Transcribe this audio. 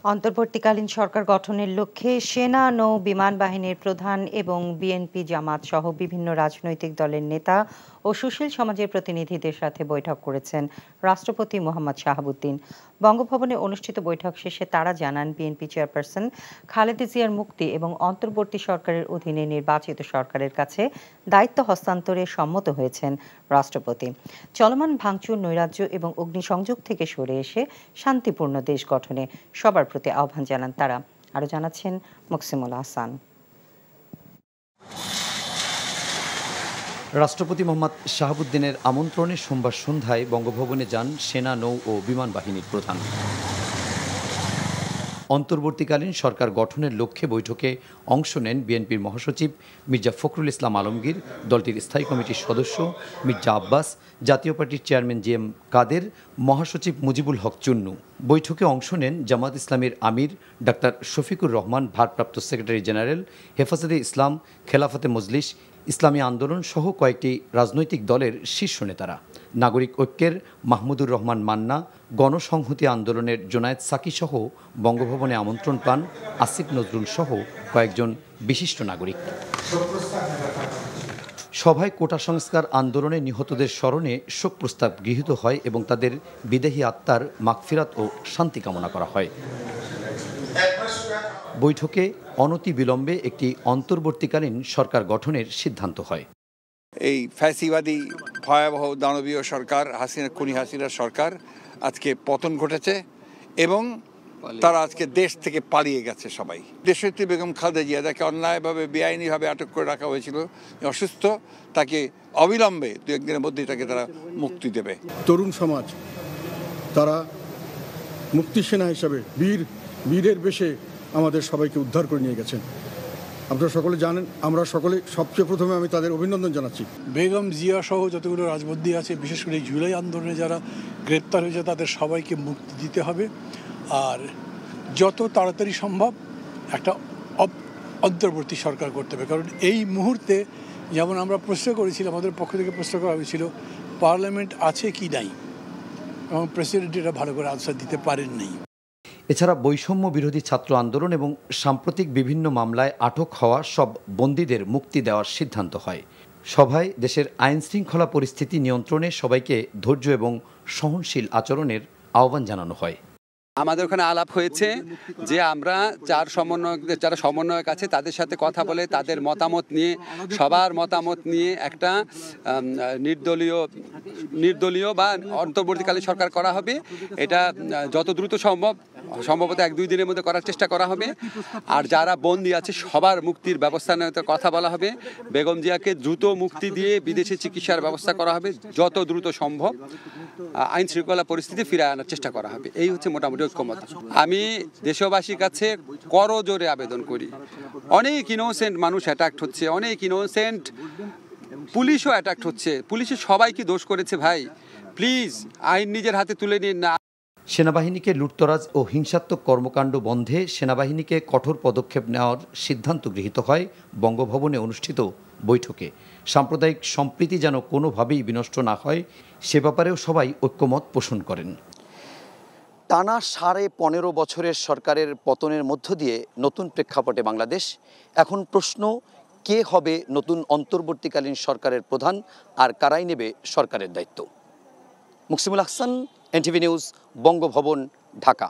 অন্তর্বর্তীকালীন সরকার গঠনের লক্ষ্যে সেনা, নৌ, বিমান বাহিনীর প্রধান এবং বিএনপি, জামাত সহ বিভিন্ন রাজনৈতিক দলের নেতা ও সুশীল সমাজের প্রতিনিধিদের সাথে বৈঠক করেছেন রাষ্ট্রপতি মোহাম্মদ শাহাবুদ্দিন। বঙ্গভবনে অনুষ্ঠিত বৈঠক শেষে তারা জানান, বিএনপি চেয়ারপারসন খালেদা জিয়ার মুক্তি এবং অন্তর্বর্তী সরকারের অধীনে নির্বাচিত সরকারের কাছে দায়িত্ব হস্তান্তরে সম্মত হয়েছেন রাষ্ট্রপতি। চলমান ভাঙচুর, নৈরাজ্য এবং অগ্নিসংযোগ থেকে সরে এসে শান্তিপূর্ণ দেশ গঠনে সবার প্রতি আহ্বান জানান তারা। আরো জানাচ্ছেন মুকসিমুল হাসান। রাষ্ট্রপতি মোহাম্মদ শাহাবুদ্দিনের আমন্ত্রণে সোমবার সন্ধ্যায় বঙ্গভবনে যান সেনা, নৌ ও বিমান বাহিনীর প্রধান। অন্তর্বর্তীকালীন সরকার গঠনের লক্ষ্যে বৈঠকে অংশ নেন বিএনপির মহাসচিব মির্জা ফখরুল ইসলাম আলমগীর, দলটির স্থায়ী কমিটির সদস্য মির্জা আব্বাস, জাতীয় পার্টির চেয়ারম্যান জিএম কাদের, মহাসচিব মুজিবুল হক চুন্নু। বৈঠকে অংশ নেন জামাত ইসলামীর আমির ডাক্তার শফিকুর রহমান, ভারপ্রাপ্ত সেক্রেটারি জেনারেল, হেফাজতে ইসলাম, খেলাফতে মজলিস, ইসলামী আন্দোলন সহ কয়েকটি রাজনৈতিক দলের শীর্ষ নেতারা। নাগরিক ঐক্যের মাহমুদুর রহমান মান্না, গণসংহতি আন্দোলনের জোনায়েদ সাকি সহ বঙ্গভবনে আমন্ত্রণ পান আসিফ নজরুল সহ কয়েকজন বিশিষ্ট নাগরিক। সভায় কোটা সংস্কার আন্দোলনে নিহতদের স্মরণে শোক প্রস্তাব গৃহীত হয় এবং তাদের বিদেহী আত্মার মাগফিরাত ও শান্তি কামনা করা হয়। বৈঠকে অনতিবিলম্বে একটি অন্তর্বর্তীকালীন সরকার গঠনের সিদ্ধান্ত হয়। এই ফ্যাসিবাদী ভয়াবহ দানবীয় সরকার খুনি হাসিনার সরকার আজকে পতন ঘটেছে এবং তারা আজকে দেশ থেকে পালিয়ে গেছে সবাই। দেশনেত্রী বেগম খালেদা জিয়া, যাকে অন্যায়ভাবে বেআইনিভাবে আটক করে রাখা হয়েছিল, অসুস্থ, তাকে অবিলম্বে 2-1 দিনের মধ্যেই তাকে তারা মুক্তি দেবে। তরুণ সমাজ তারা মুক্তি সেনা হিসাবে বীরের বেশে আমাদের সবাইকে উদ্ধার করে নিয়ে গেছেন। আপনারা সকলে জানেন, আমরা সকলে সবচেয়ে প্রথমে আমি তাদের অভিনন্দন জানাচ্ছি। বেগম জিয়া সহ যতগুলো রাজবন্দী আছে, বিশেষ করে এই জুলাই আন্দোলনে যারা গ্রেপ্তার হয়েছে, তাদের সবাইকে মুক্তি দিতে হবে। আর যত তাড়াতাড়ি সম্ভব একটা অন্তর্বর্তী সরকার করতে হবে। কারণ এই মুহূর্তে যেমন আমরা প্রশ্ন করেছিলাম, আমাদের পক্ষ থেকে প্রশ্ন করা হয়েছিল পার্লামেন্ট আছে কি নাই, এবং প্রেসিডেন্ট এটা ভালো করে আনসার দিতে পারেননি। এছাড়া বৈষম্য বিরোধী ছাত্র আন্দোলন এবং সাম্প্রতিক বিভিন্ন মামলায় আটক হওয়া সব বন্দীদের মুক্তি দেওয়ার সিদ্ধান্ত হয়। সভায় দেশের আইন শৃঙ্খলা পরিস্থিতি নিয়ন্ত্রণে সবাইকে ধৈর্য এবং সহনশীল আচরণের আহ্বান জানানো হয়। আমাদের ওখানে আলাপ হয়েছে যে আমরা যারা সমন্বয়ক আছে তাদের সাথে কথা বলে তাদের মতামত নিয়ে, সবার মতামত নিয়ে একটা নির্দলীয় বা অন্তর্বর্তীকালীন সরকার করা হবে। এটা যত দ্রুত সম্ভবত 1-2 দিনের মধ্যে করার চেষ্টা করা হবে। আর যারা বন্দী আছে সবার মুক্তির ব্যবস্থা নিয়ে কথা বলা হবে। বেগম জিয়াকে দ্রুত মুক্তি দিয়ে বিদেশে চিকিৎসার ব্যবস্থা করা হবে, যত দ্রুত সম্ভব আইন শৃঙ্খলা পরিস্থিতি ফিরে আনার চেষ্টা করা হবে। এই হচ্ছে মোটামুটি ঐক্যমত। আমি দেশবাসীর কাছে করজোরে আবেদন করি, অনেক ইনোসেন্ট মানুষ অ্যাটাক্ট হচ্ছে, অনেক ইনোসেন্ট পুলিশও অ্যাটাক্ট হচ্ছে। পুলিশের সবাই কি দোষ করেছে ভাই? প্লিজ আইন নিজের হাতে তুলে নিন না। সেনাবাহিনীকে লুটতরাজ ও হিংসাত্মক কর্মকাণ্ড বন্ধে সেনাবাহিনীকে কঠোর পদক্ষেপ নেওয়ার সিদ্ধান্ত গৃহীত হয় বঙ্গভবনে অনুষ্ঠিত বৈঠকে। সাম্প্রদায়িক সম্প্রীতি যেন কোনোভাবেই বিনষ্ট না হয়, সে ব্যাপারেও সবাই ঐক্যমত পোষণ করেন। টানা 15.5 বছরের সরকারের পতনের মধ্য দিয়ে নতুন প্রেক্ষাপটে বাংলাদেশ। এখন প্রশ্ন, কে হবে নতুন অন্তর্বর্তীকালীন সরকারের প্রধান আর কারাই নেবে সরকারের দায়িত্ব? Muksimul Hasan, NTV news, Bangabhaban, Dhaka.